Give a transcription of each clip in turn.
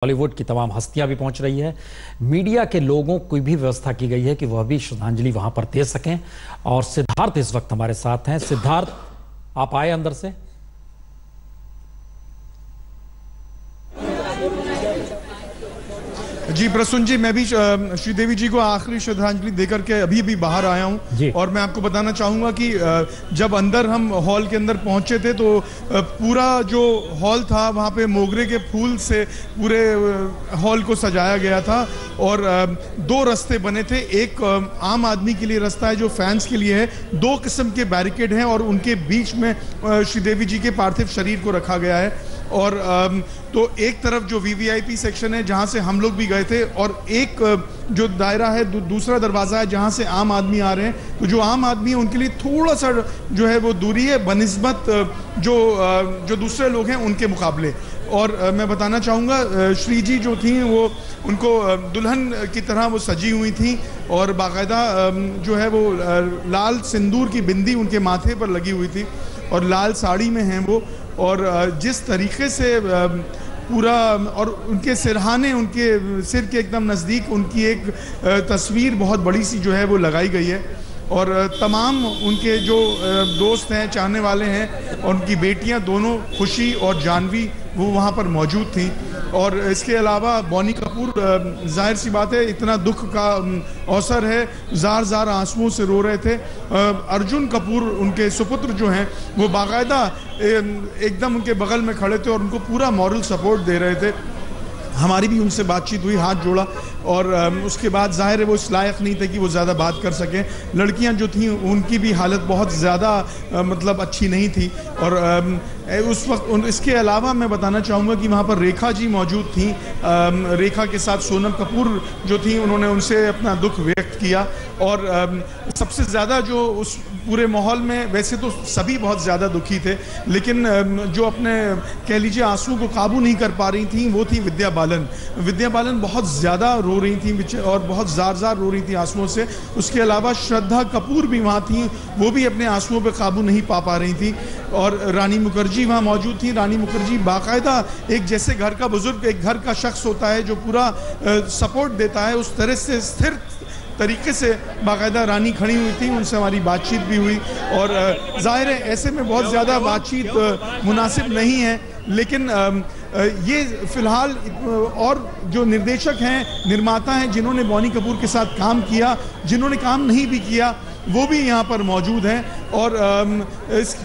बॉलीवुड की तमाम हस्तियां भी पहुंच रही है। मीडिया के लोगों की भी व्यवस्था की गई है कि वह भी श्रद्धांजलि वहां पर दे सकें। और सिद्धार्थ इस वक्त हमारे साथ हैं। सिद्धार्थ, आप आए अंदर से। जी प्रसून जी, मैं भी श्रीदेवी जी को आखिरी श्रद्धांजलि देकर के अभी भी बाहर आया हूं। और मैं आपको बताना चाहूंगा कि जब अंदर हम हॉल के अंदर पहुंचे थे तो पूरा जो हॉल था वहां पे मोगरे के फूल से पूरे हॉल को सजाया गया था। और दो रास्ते बने थे, एक आम आदमी के लिए रास्ता है जो फैंस के लिए है, दो किस्म के बैरिकेड हैं और उनके बीच में श्रीदेवी जी के पार्थिव शरीर को रखा गया है। और तो एक तरफ जो वीवीआईपी सेक्शन है जहां से हम लोग भी गए थे, और एक जो दायरा है दूसरा दरवाज़ा है जहां से आम आदमी आ रहे हैं। तो जो आम आदमी है उनके लिए थोड़ा सा जो है वो दूरी है बनिस्बत जो दूसरे लोग हैं उनके मुकाबले। और मैं बताना चाहूँगा श्री जी जो थी वो उनको दुल्हन की तरह वो सजी हुई थी और बाकायदा जो है वो लाल सिंदूर की बिंदी उनके माथे पर लगी हुई थी और लाल साड़ी में हैं वो। और जिस तरीके से पूरा और उनके सिरहाने, उनके सिर के एकदम नज़दीक उनकी एक तस्वीर बहुत बड़ी सी जो है वो लगाई गई है। और तमाम उनके जो दोस्त हैं, चाहने वाले हैं, और उनकी बेटियां दोनों, खुशी और जानवी, वो वहाँ पर मौजूद थी। और इसके अलावा बॉनी कपूर, जाहिर सी बात है इतना दुख का अवसर है, जार जार आंसुओं से रो रहे थे। अर्जुन कपूर उनके सुपुत्र जो हैं वो बाकायदा एकदम उनके बगल में खड़े थे और उनको पूरा मॉरल सपोर्ट दे रहे थे। हमारी भी उनसे बातचीत हुई, हाथ जोड़ा, और उसके बाद जाहिर है वो इस लायक नहीं थे कि वो ज़्यादा बात कर सकें। लड़कियां जो थीं उनकी भी हालत बहुत ज़्यादा मतलब अच्छी नहीं थी। और उस वक्त इसके अलावा मैं बताना चाहूँगा कि वहाँ पर रेखा जी मौजूद थी। रेखा के साथ सोनम कपूर जो थी, उन्होंने उनसे अपना दुख व्यक्त किया। और सबसे ज़्यादा जो उस पूरे माहौल में, वैसे तो सभी बहुत ज़्यादा दुखी थे, लेकिन जो अपने कह लीजिए आंसू को काबू नहीं कर पा रही थी वो थी विद्या बालन। विद्या बालन बहुत ज़्यादा रो रही थी और बहुत जार जार रो रही थी आंसुओं से। उसके अलावा श्रद्धा कपूर भी वहाँ थी, वो भी अपने आंसुओं पर काबू नहीं पा रही थी। और रानी मुखर्जी वहाँ मौजूद थी। रानी मुखर्जी बाकायदा एक जैसे घर का बुजुर्ग, एक घर का शख्स होता है जो पूरा सपोर्ट देता है, उस तरह से स्थिर तरीके से बाकायदा रानी खड़ी हुई थी। उनसे हमारी बातचीत भी हुई। और जाहिर है ऐसे में बहुत ज़्यादा बातचीत मुनासिब नहीं है, लेकिन ये फिलहाल और जो निर्देशक हैं, निर्माता हैं, जिन्होंने बॉनी कपूर के साथ काम किया, जिन्होंने काम नहीं भी किया, वो भी यहाँ पर मौजूद हैं। और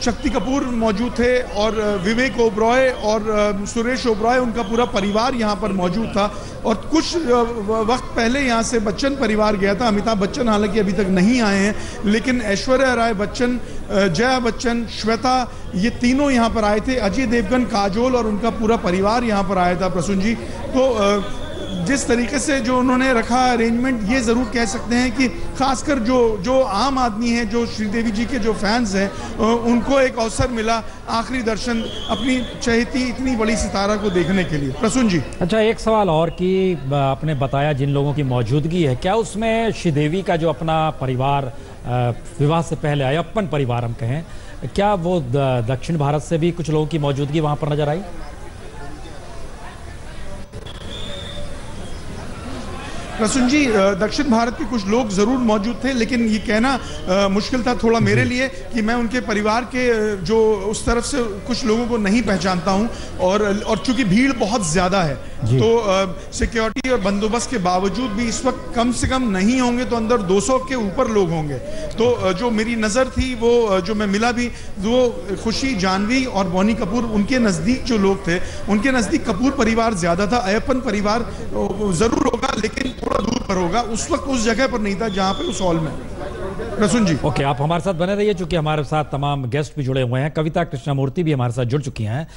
शक्ति कपूर मौजूद थे और विवेक ओबरॉय और सुरेश ओबरॉय, उनका पूरा परिवार यहाँ पर मौजूद था। और कुछ वक्त पहले यहाँ से बच्चन परिवार गया था। अमिताभ बच्चन हालांकि अभी तक नहीं आए हैं, लेकिन ऐश्वर्या राय बच्चन, जया बच्चन, श्वेता, ये तीनों यहाँ पर आए थे। अजय देवगन, काजोल और उनका पूरा परिवार यहाँ पर आया था प्रसून जी। तो जिस तरीके से जो उन्होंने रखा अरेंजमेंट, ये ज़रूर कह सकते हैं कि खासकर जो आम आदमी हैं, जो श्रीदेवी जी के जो फैंस हैं, उनको एक अवसर मिला आखिरी दर्शन अपनी चहेती इतनी बड़ी सितारा को देखने के लिए। प्रसून जी, अच्छा, एक सवाल और कि आपने बताया जिन लोगों की मौजूदगी है, क्या उसमें श्रीदेवी का जो अपना परिवार विवाह से पहले आया, अपन परिवार हम कहें, क्या वो दक्षिण भारत से भी कुछ लोगों की मौजूदगी वहाँ पर नजर आई? प्रसून जी, दक्षिण भारत के कुछ लोग ज़रूर मौजूद थे, लेकिन ये कहना मुश्किल था थोड़ा मेरे लिए कि मैं उनके परिवार के जो उस तरफ से कुछ लोगों को नहीं पहचानता हूं। और चूंकि भीड़ बहुत ज़्यादा है तो सिक्योरिटी और बंदोबस्त के बावजूद भी इस वक्त कम से कम नहीं होंगे तो अंदर 200 के ऊपर लोग होंगे। तो जो मेरी नज़र थी, वो जो मैं मिला भी, वो खुशी, जानवी और बॉनी कपूर, उनके नज़दीक जो लोग थे, उनके नज़दीक कपूर परिवार ज़्यादा था। अय्यप्पन परिवार ज़रूर होगा, लेकिन थोड़ा दूर पर होगा। उस वक्त उस जगह पर नहीं था जहां पे उस हॉल में। प्रसून जी, ओके, आप हमारे साथ बने रहिए, चूंकि हमारे साथ तमाम गेस्ट भी जुड़े हुए हैं। कविता कृष्णमूर्ति भी हमारे साथ जुड़ चुकी हैं।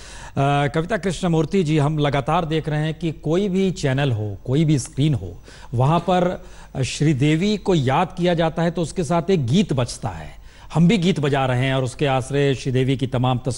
कविता कृष्णमूर्ति जी, हम लगातार देख रहे हैं कि कोई भी चैनल हो, कोई भी स्क्रीन हो, वहां पर श्रीदेवी को याद किया जाता है तो उसके साथ एक गीत बजता है। हम भी गीत बजा रहे हैं और उसके आसरे श्रीदेवी की तमाम तस्वीरें